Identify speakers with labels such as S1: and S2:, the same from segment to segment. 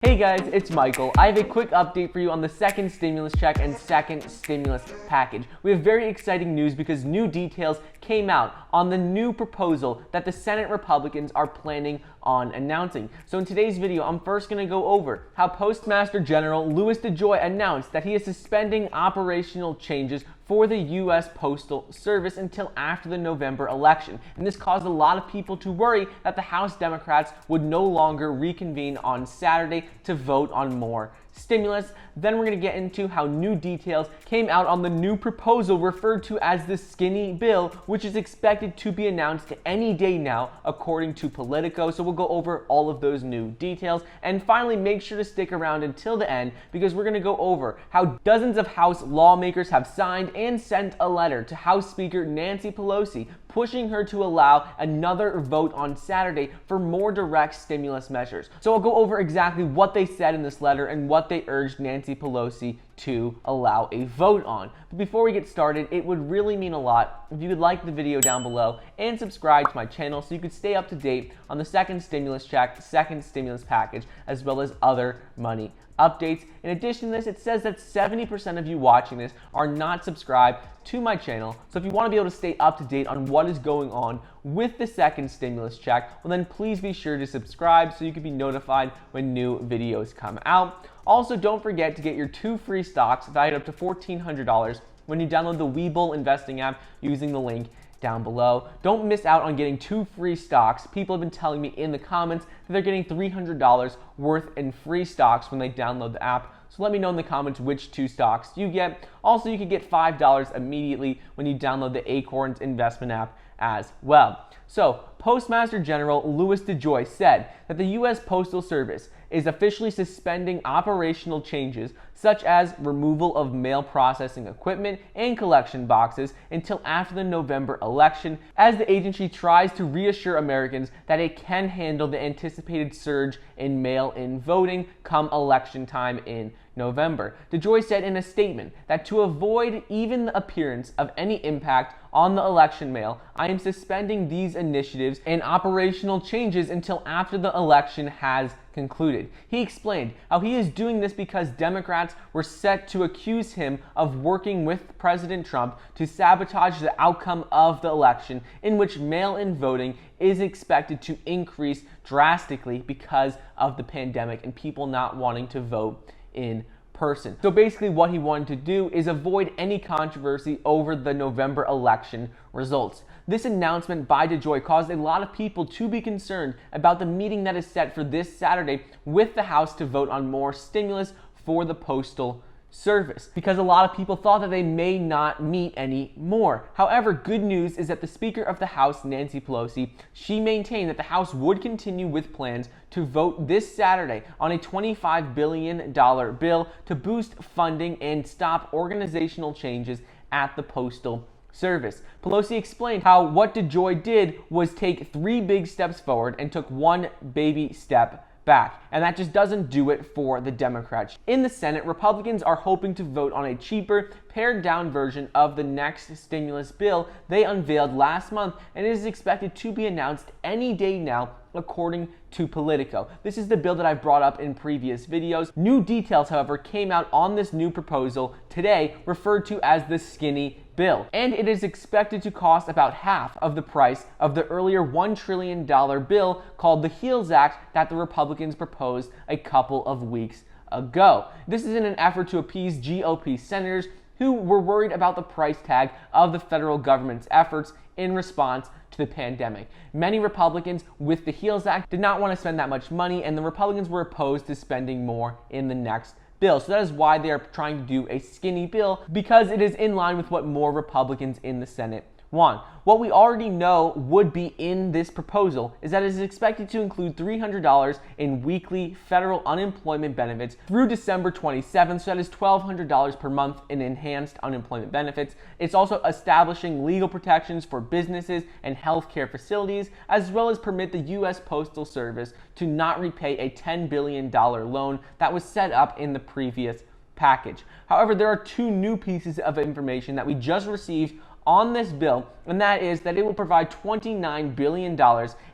S1: Hey guys, it's Michael. I have a quick update for you on the second stimulus check and second stimulus package. We have very exciting news because new details came out on the new proposal that the Senate Republicans are planning on announcing. So in today's video, I'm first going to go over how Postmaster General Louis DeJoy announced that he is suspending operational changes for the U.S. Postal Service until after the November election. And this caused a lot of people to worry that the House Democrats would no longer reconvene on Saturday to vote on more stimulus. Then we're going to get into how new details came out on the new proposal referred to as the skinny bill, which is expected to be announced any day now, according to Politico. So we'll go over all of those new details. And finally, make sure to stick around until the end because we're going to go over how dozens of House lawmakers have signed and sent a letter to House Speaker Nancy Pelosi pushing her to allow another vote on Saturday for more direct stimulus measures. So I'll go over exactly what they said in this letter and what they urged Nancy Pelosi to allow a vote on. But before we get started, it would really mean a lot if you could like the video down below and subscribe to my channel so you could stay up to date on the second stimulus check, second stimulus package, as well as other money updates. In addition to this, it says that 70% of you watching this are not subscribed to my channel. So if you want to be able to stay up to date on what is going on with the second stimulus check, well then please be sure to subscribe so you can be notified when new videos come out. Also, don't forget to get your 2 free stocks valued up to $1,400 when you download the Webull investing app using the link down below. Don't miss out on getting 2 free stocks. People have been telling me in the comments that they're getting $300 worth in free stocks when they download the app. So let me know in the comments which 2 stocks you get. Also, you can get $5 immediately when you download the Acorns investment app as well. So, Postmaster General Louis DeJoy said that the U.S. Postal Service is officially suspending operational changes such as removal of mail processing equipment and collection boxes until after the November election, as the agency tries to reassure Americans that it can handle the anticipated surge in mail-in voting come election time in November. DeJoy said in a statement that to avoid even the appearance of any impact on the election mail, I am suspending these initiatives and operational changes until after the election has concluded. He explained how he is doing this because Democrats were set to accuse him of working with President Trump to sabotage the outcome of the election, in which mail-in voting is expected to increase drastically because of the pandemic and people not wanting to vote in person. So basically what he wanted to do is avoid any controversy over the November election results. This announcement by DeJoy caused a lot of people to be concerned about the meeting that is set for this Saturday with the House to vote on more stimulus for the Postal Service, because a lot of people thought that they may not meet anymore. However, good news is that the Speaker of the House, Nancy Pelosi, she maintained that the House would continue with plans to vote this Saturday on a $25 billion bill to boost funding and stop organizational changes at the Postal Service. Pelosi explained how what DeJoy did was take 3 big steps forward and took 1 baby step back, and that just doesn't do it for the Democrats. In the Senate, Republicans are hoping to vote on a cheaper, pared-down version of the next stimulus bill they unveiled last month, and it is expected to be announced any day now, according to Politico. This is the bill that I've brought up in previous videos. New details, however, came out on this new proposal today, referred to as the skinny bill, and it is expected to cost about half of the price of the earlier $1 trillion bill called the HEALS Act that the Republicans proposed a couple of weeks ago. This is in an effort to appease GOP senators who were worried about the price tag of the federal government's efforts in response to the pandemic. Many Republicans with the HEALS Act did not want to spend that much money, and the Republicans were opposed to spending more in the next bill. So that is why they are trying to do a skinny bill, because it is in line with what more Republicans in the Senate want. What we already know would be in this proposal is that it is expected to include $300 in weekly federal unemployment benefits through December 27th, so that is $1,200 per month in enhanced unemployment benefits. It's also establishing legal protections for businesses and healthcare facilities, as well as permit the U.S. Postal Service to not repay a $10 billion loan that was set up in the previous package. However, there are 2 new pieces of information that we just received on this bill, and that is that it will provide $29 billion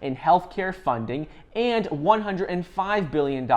S1: in healthcare funding and $105 billion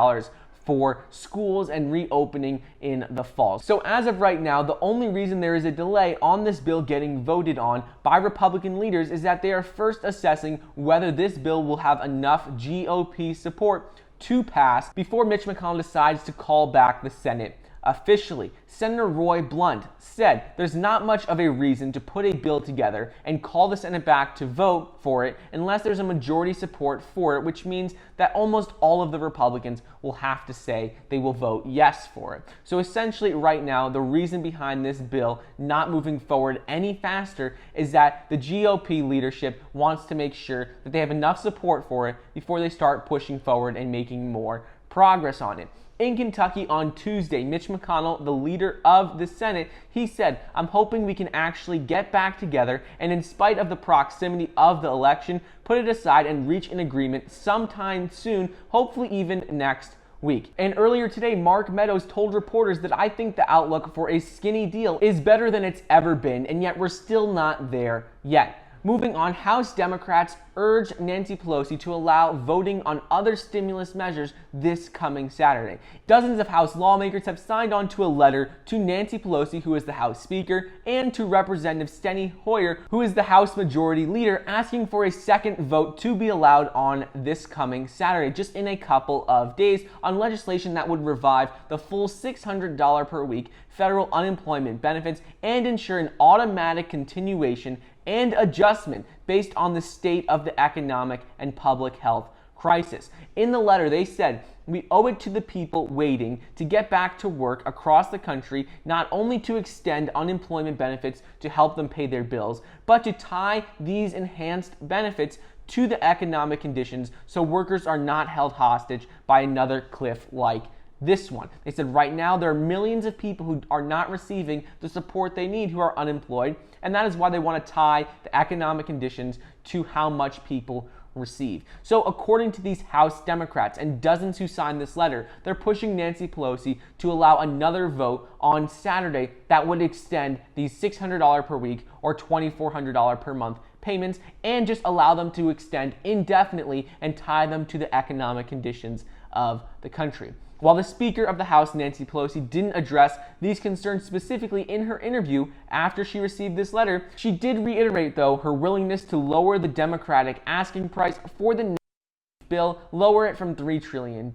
S1: for schools and reopening in the fall. So as of right now, the only reason there is a delay on this bill getting voted on by Republican leaders is that they are first assessing whether this bill will have enough GOP support to pass before Mitch McConnell decides to call back the Senate officially. Senator Roy Blunt said there's not much of a reason to put a bill together and call the Senate back to vote for it unless there's a majority support for it, which means that almost all of the Republicans will have to say they will vote yes for it. So essentially right now, the reason behind this bill not moving forward any faster is that the GOP leadership wants to make sure that they have enough support for it before they start pushing forward and making more progress on it. In Kentucky on Tuesday, Mitch McConnell, the leader of the Senate, he said, "I'm hoping we can actually get back together and in spite of the proximity of the election, put it aside and reach an agreement sometime soon, hopefully even next week." And earlier today, Mark Meadows told reporters that I think the outlook for a skinny deal is better than it's ever been, and yet we're still not there yet. Moving on, House Democrats urged Nancy Pelosi to allow voting on other stimulus measures this coming Saturday. Dozens of House lawmakers have signed on to a letter to Nancy Pelosi, who is the House Speaker, and to Representative Steny Hoyer, who is the House Majority Leader, asking for a second vote to be allowed on this coming Saturday, just in a couple of days, on legislation that would revive the full $600 per week federal unemployment benefits and ensure an automatic continuation and adjustment based on the state of the economic and public health crisis. In the letter, they said, "We owe it to the people waiting to get back to work across the country, not only to extend unemployment benefits to help them pay their bills, but to tie these enhanced benefits to the economic conditions so workers are not held hostage by another cliff like this one." They said right now there are millions of people who are not receiving the support they need who are unemployed, and that is why they want to tie the economic conditions to how much people receive. So according to these House Democrats and dozens who signed this letter, they're pushing Nancy Pelosi to allow another vote on Saturday that would extend these $600 per week or $2,400 per month payments and just allow them to extend indefinitely and tie them to the economic conditions of the country. While the Speaker of the House, Nancy Pelosi, didn't address these concerns specifically in her interview after she received this letter, she did reiterate, though, her willingness to lower the Democratic asking price for the bill, lower it from $3 trillion,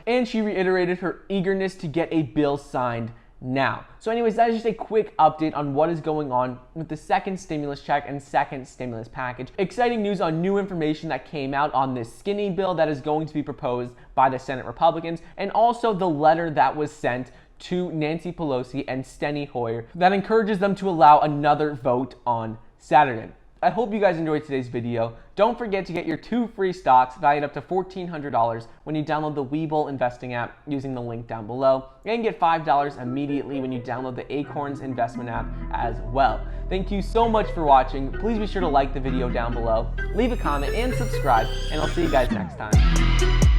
S1: and she reiterated her eagerness to get a bill signed now. So anyways, that is just a quick update on what is going on with the second stimulus check and second stimulus package. Exciting news on new information that came out on this skinny bill that is going to be proposed by the Senate Republicans, and also the letter that was sent to Nancy Pelosi and Steny Hoyer that encourages them to allow another vote on Saturday. I hope you guys enjoyed today's video. Don't forget to get your 2 free stocks valued up to $1,400 when you download the Webull investing app using the link down below, and get $5 immediately when you download the Acorns investment app as well. Thank you so much for watching. Please be sure to like the video down below, leave a comment, and subscribe, and I'll see you guys next time.